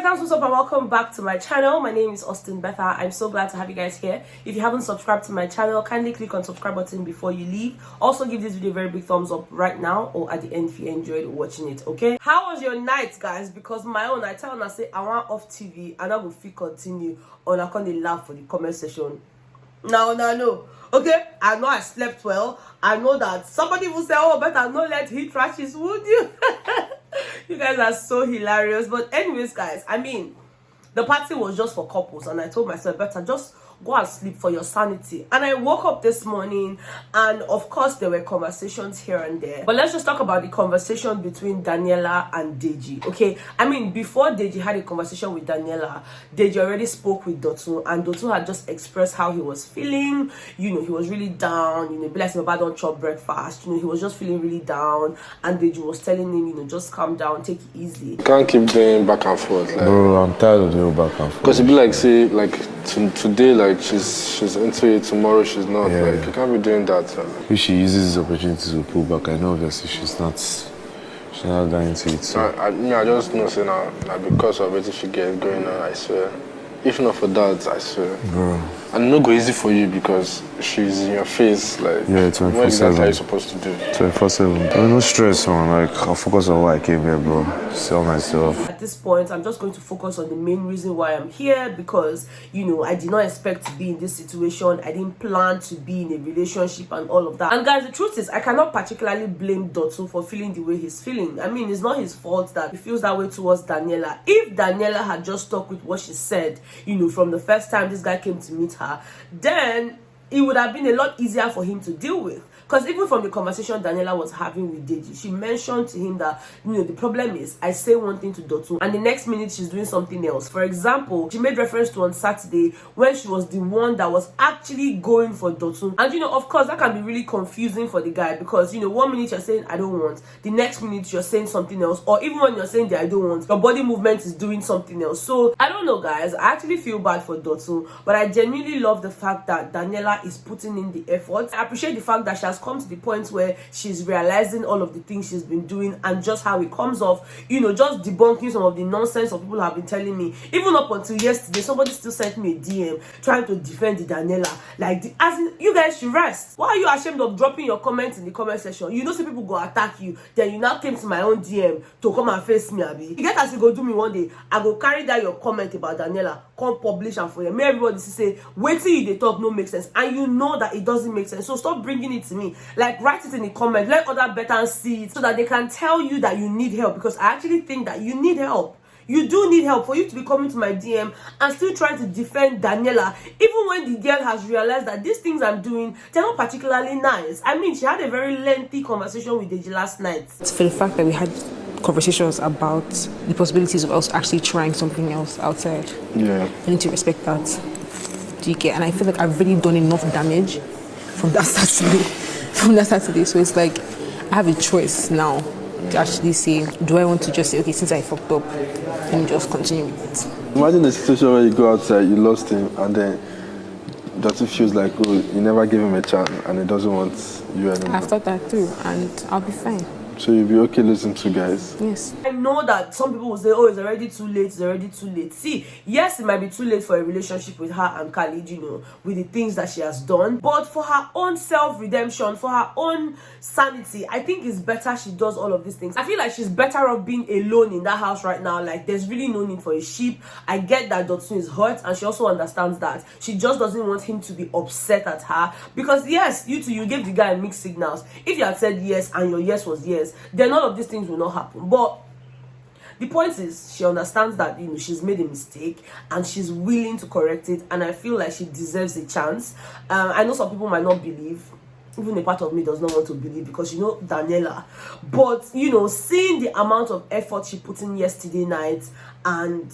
Bethans, what's up and welcome back to my channel. My name is Austin Betha. I'm so glad to have you guys here. If you haven't subscribed to my channel, kindly click on subscribe button before you leave. Also give this video a very big thumbs up right now or at the end if you enjoyed watching it, okay? How was your night, guys? Because my own, I tell and I say I want off TV and I will feel continue on I can't laugh for the comment section. No. Okay, I know I slept well. I know that somebody will say, oh, better not let heat trashes, would you? You guys are so hilarious. But anyways, guys, I mean, the party was just for couples, and I told myself, better just go and sleep for your sanity. And I woke up this morning, and of course there were conversations here and there, but let's just talk about the conversation between Daniella and Deji. Okay, I mean, before Deji had a conversation with Daniella, Deji already spoke with Dotun, and Dotun had just expressed how he was feeling. You know, he was really down. You know, be like Baba don't chop breakfast. You know, he was just feeling really down, and Deji was telling him, you know, just calm down, take it easy. You can't keep doing back and forth, like, bro. I'm tired of doing back and forth. Because it'd be like, say, like today, like she's into it, tomorrow she's not. Yeah. Like, you can't be doing that. If she uses this opportunity to pull back, I know obviously she's not that into it. So. I just know, say now because of it, if you get going on, I swear. If not for that, I swear. Bro. And no go easy for you because she's in your face, like, yeah, 24/7. What exactly are you supposed to do? 24/7. No stress, man. Like, I'll focus on why I came here, bro. Sell myself. At this point, I'm just going to focus on the main reason why I'm here, because, you know, I did not expect to be in this situation. I didn't plan to be in a relationship and all of that. And guys, the truth is, I cannot particularly blame Dotun for feeling the way he's feeling. I mean, it's not his fault that he feels that way towards Daniella. If Daniella had just stuck with what she said, you know, from the first time this guy came to meet her, then it would have been a lot easier for him to deal with. Because even from the conversation Daniella was having with Deji, she mentioned to him that, you know, the problem is I say one thing to Dotun and the next minute she's doing something else. For example, she made reference to on Saturday when she was the one that was actually going for Dotun. And, you know, of course, that can be really confusing for the guy because, you know, one minute you're saying I don't want, the next minute you're saying something else, or even when you're saying that I don't want, your body movement is doing something else. So, I don't know, guys. I actually feel bad for Dotun, but I genuinely love the fact that Daniella is putting in the effort. I appreciate the fact that she has come to the point where she's realizing all of the things she's been doing and just how it comes off, you know, just debunking some of the nonsense of people have been telling me. Even up until yesterday, somebody still sent me a DM trying to defend the Daniella. Like, as in, you guys should rest. Why are you ashamed of dropping your comments in the comment section? You know, some people go attack you, then you now came to my own DM to come and face me, abi. You get as you go do me one day, I go carry down your comment about Daniella, come publish and for you. May everybody say, wait till you they talk no make sense, and you know that it doesn't make sense. So stop bringing it to me. Like, write it in the comment, let other Bethans see it so that they can tell you that you need help, because I actually think that you need help. You do need help for you to be coming to my DM and still trying to defend Daniella, even when the girl has realized that these things I'm doing, they're not particularly nice. I mean, she had a very lengthy conversation with Deji last night. For the fact that we had conversations about the possibilities of us actually trying something else outside. Yeah. I need to respect that. Do you get? And I feel like I've really done enough damage from that Saturday. So it's like I have a choice now to actually say, do I want to just say, okay, since I fucked up, let me just continue with it. Imagine the situation where you go outside, you lost him, and then Dotun feels like, oh, you never gave him a chance and he doesn't want you anymore. I've thought that too, and I'll be fine. So you'll be okay losing two guys? Yes. I know that some people will say, oh, it's already too late, it's already too late. See, yes, it might be too late for a relationship with her and Khalid, you know, with the things that she has done. But for her own self-redemption, for her own sanity, I think it's better she does all of these things. I feel like she's better off being alone in that house right now. Like, there's really no need for a sheep. I get that Dotun is hurt, and she also understands that. She just doesn't want him to be upset at her. Because, yes, you gave the guy mixed signals. If you had said yes and your yes was yes, then all of these things will not happen. But the point is, she understands that, you know, she's made a mistake and she's willing to correct it, and I feel like she deserves a chance. I know some people might not believe, even a part of me does not want to believe, because, you know, Daniella, but, you know, seeing the amount of effort she put in yesterday night, and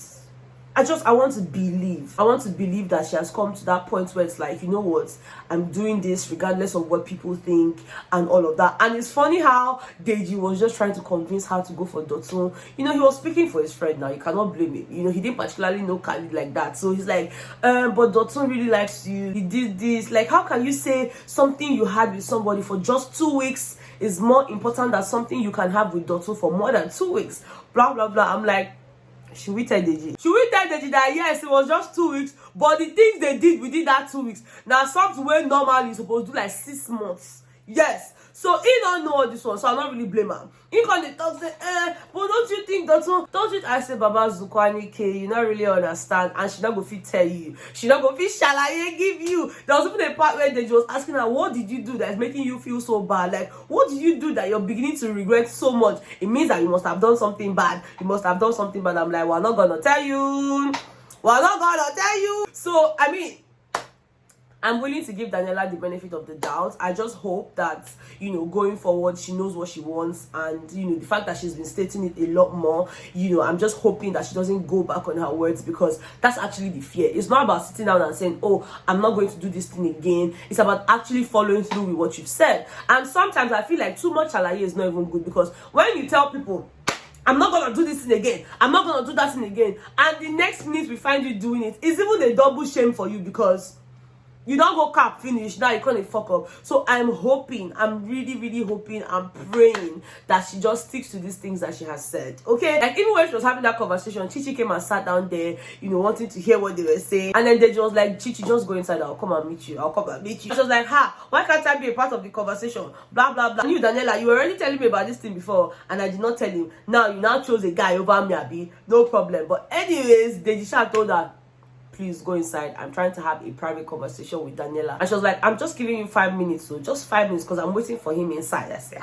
I want to believe. I want to believe that she has come to that point where it's like, you know what, I'm doing this regardless of what people think and all of that. And it's funny how Deji was just trying to convince her to go for Dotun. You know, he was speaking for his friend now. You cannot blame him. You know, he didn't particularly know Khalid like that. So he's like, but Dotun really likes you. He did this. Like, how can you say something you had with somebody for just 2 weeks is more important than something you can have with Dotun for more than 2 weeks? Blah, blah, blah. I'm like, She will tell Deji. She will tell Deji that yes, it was just 2 weeks, but the things they did within that 2 weeks, now something where normally supposed to do like 6 months. Yes. So he don't know all this one, so I'm not really blame him. He can talk say, but don't you think Dotun? Don't you? I say, Baba Zukwani K, you not really understand, and she not go fit tell you. She not go fit shalaye give you. There was even a part where they was asking her, what did you do that is making you feel so bad? Like, what did you do that you're beginning to regret so much? It means that you must have done something bad. You must have done something bad. I'm like, we're not gonna tell you. We're not gonna tell you. So I mean, I'm willing to give Daniella the benefit of the doubt. I just hope that, you know, going forward, she knows what she wants. And, you know, the fact that she's been stating it a lot more, you know, I'm just hoping that she doesn't go back on her words, because that's actually the fear. It's not about sitting down and saying, oh, I'm not going to do this thing again. It's about actually following through with what you've said. And sometimes I feel like too much alaye is not even good, because when you tell people, I'm not gonna do this thing again, I'm not gonna do that thing again, and the next minute we find you doing it, it's even a double shame for you, because you don't go cap finish, now you can't fuck up. So I'm hoping, I'm really hoping, I'm praying that she just sticks to these things that she has said. Okay, like even when she was having that conversation, Chichi came and sat down there, you know, wanting to hear what they were saying, and then they just like, Chichi, just go inside, I'll come and meet you, I'll come and meet you. She was like, ha, why can't I be a part of the conversation, blah blah blah. And you, Daniella, you were already telling me about this thing before and I did not tell him. Now you now chose a guy over me, Abi, no problem. But anyways, Deji told her, please go inside, I'm trying to have a private conversation with Daniella. And she was like, I'm just giving you 5 minutes, so just 5 minutes, because I'm waiting for him inside. I said,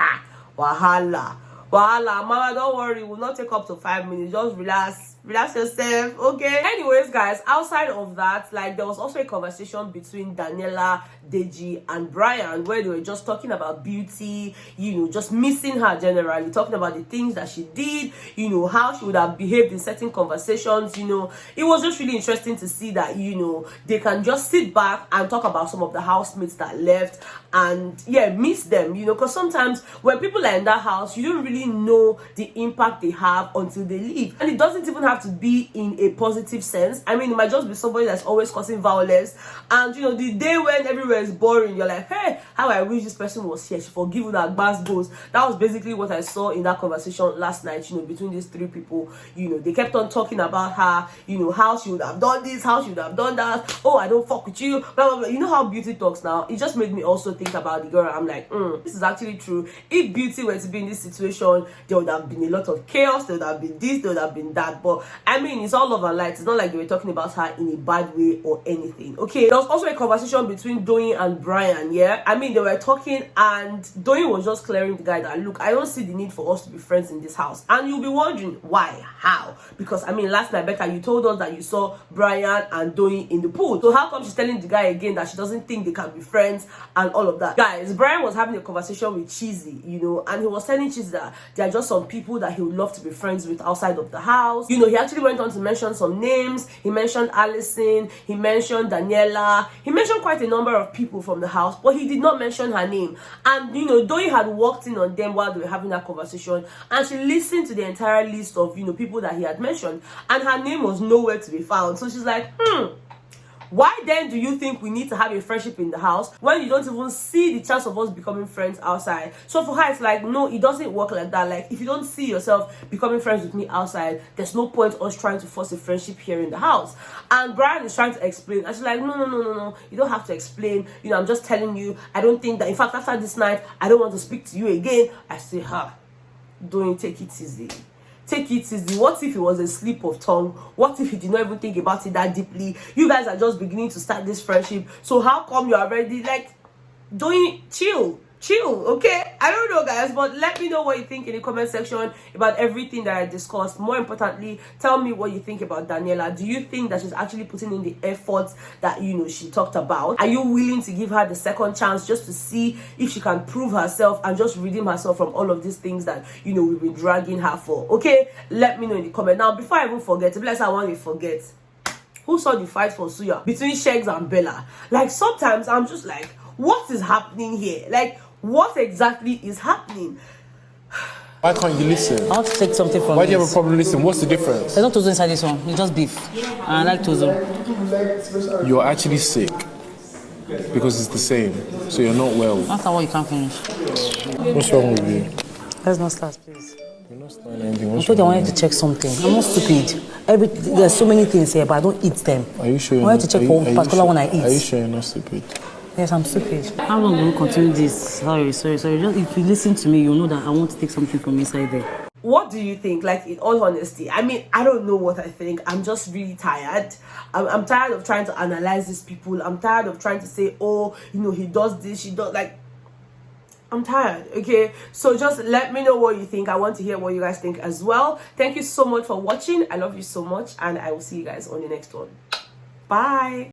wahala, mama, don't worry, it will not take up to 5 minutes, just relax yourself, okay? Anyways, guys, outside of that, like, there was also a conversation between Daniella, Deji, and Brian, where they were just talking about beauty, you know, just missing her generally, talking about the things that she did, you know, how she would have behaved in certain conversations. You know, it was just really interesting to see that, you know, they can just sit back and talk about some of the housemates that left, and yeah, miss them, you know, because sometimes when people are in that house, you don't really know the impact they have until they leave. And it doesn't even have to be in a positive sense. I mean, it might just be somebody that's always causing violence, and you know, the day when everywhere is boring, you're like, hey, how I wish this person was here, she forgive you that bass goes. That was basically what I saw in that conversation last night, you know, between these 3 people. You know, they kept on talking about her, you know, how she would have done this, how she would have done that, oh, I don't fuck with you, blah blah blah. You know how beauty talks now. It just made me also think about the girl. I'm like, this is actually true. If beauty were to be in this situation, there would have been a lot of chaos, there would have been this, there would have been that. But I mean, it's all love and light. It's not like they were talking about her in a bad way or anything. Okay, there was also a conversation between Dotun and Brian. Yeah, I mean, they were talking, and Dotun was just clearing the guy that, look, I don't see the need for us to be friends in this house. And you'll be wondering why, how? Because I mean, last night, Becca, you told us that you saw Brian and Dotun in the pool. So how come she's telling the guy again that she doesn't think they can be friends and all of that? Guys, Brian was having a conversation with Cheesy, you know, and he was telling Cheesy that there are just some people that he would love to be friends with outside of the house. You know, he actually went on to mention some names. He mentioned Allison, he mentioned Daniella, he mentioned quite a number of people from the house, but he did not mention her name. And you know, Dotun had walked in on them while they were having that conversation, and she listened to the entire list of, you know, people that he had mentioned, and her name was nowhere to be found. So she's like, why then do you think we need to have a friendship in the house when you don't even see the chance of us becoming friends outside? So for her, it's like, no, it doesn't work like that. Like, if you don't see yourself becoming friends with me outside, there's no point us trying to force a friendship here in the house. And Brian is trying to explain, and she's like, no, you don't have to explain. You know, I'm just telling you, I don't think that, in fact, after this night, I don't want to speak to you again. I say, don't take it easy. Take it easy. What if it was a slip of tongue? What if he did not even think about it that deeply? You guys are just beginning to start this friendship. So how come you're already like doing chill, okay? I don't know, guys, but let me know what you think in the comment section about everything that I discussed. More importantly, tell me what you think about Daniella. Do you think that she's actually putting in the effort that, you know, she talked about? Are you willing to give her the second chance just to see if she can prove herself and just redeem herself from all of these things that, you know, we've been dragging her for? Okay, let me know in the comment. Now, before I even forget, bless I want to forget, who saw the fight for Suya between Sheggz and Bella? Like, sometimes I'm just like, what is happening here? Like, what exactly is happening? Why can't you listen? I want to take something from Why do you have a problem listening? What's the difference? There's no tozo inside this one. It's just beef. And I like tozo. You're actually sick because it's the same. So you're not well. After what you can't finish. What's wrong with you? Let's not start, please. You're not starting anything. I told you I wanted to check something. I'm not stupid. There's so many things here, but I don't eat them. Are you sure? I have to check for one particular one I eat. Are you sure you're not stupid? Yes, I'm stupid. How long will we continue this? Sorry. Just if you listen to me, you'll know that I want to take something from inside there. What do you think? Like, in all honesty, I mean, I don't know what I think. I'm just really tired. I'm tired of trying to analyze these people. I'm tired of trying to say, oh, you know, he does this, she does, like, I'm tired. Okay, so just let me know what you think. I want to hear what you guys think as well. Thank you so much for watching. I love you so much, and I will see you guys on the next one. Bye.